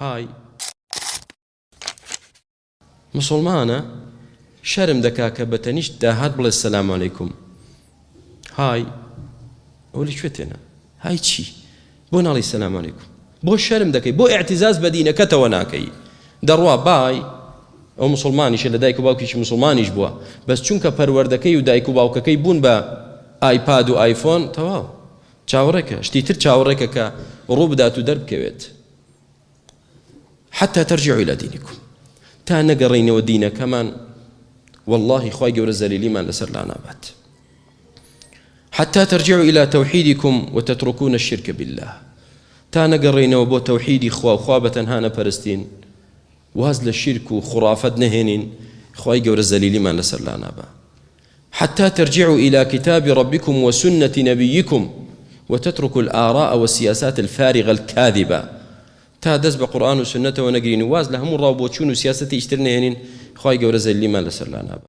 هاي مسلمانە شەرم دەکا کە بەتەنیشت داهات بڵێ السلام عەلەیکوم. هاي ئەولی کوێتێنە هاي چی بۆ ناڵی سەلام عەلەیکوم؟ بۆ شەرم دەکەی، بۆ ئیعتیزاز بە دینەکەتەوە ناکەی. دەڕوا بای ئەو مسلمانیشە لە دایک و باوکیشی مسلمانیش بووە، بەس چونکە پەروەردەکەی و دایک و باوکەکەی بوون بە ئایپاد و ئایفۆن تەواو چاوەڕێکە، شتی تر چاوەڕێکە کە ڕوو بدات و دەربکەوێت. حتى ترجعوا إلى دينكم، تا نەگەڕێینەوە دینەکەمان والله خوای گەورە زەلیلیمان لەسەر لا نابات. حتى ترجعوا إلى توحيدكم وتتركون الشرك بالله، تا نەگەڕێینەوە بۆ تەوحیدی خوا و خوا بەتەنها نەپەرستین، واز لە شرک و خرافەت نەهێنین، خوای گەورە زەلیلیمان لەسەر لا نابا. حتى ترجعوا إلى كتاب ربكم وسنة نبيكم وتتركوا الآراء والسياسات الفارغة الكاذبة، تا دەست بە قورآن و سنەتەوە نەگرین و واز لە هەموو ڕاوبۆچوون و سیاسەتی ئیشتر نەهێنین، خوای گەورە زەلیلیمان لەسەر لا نابا.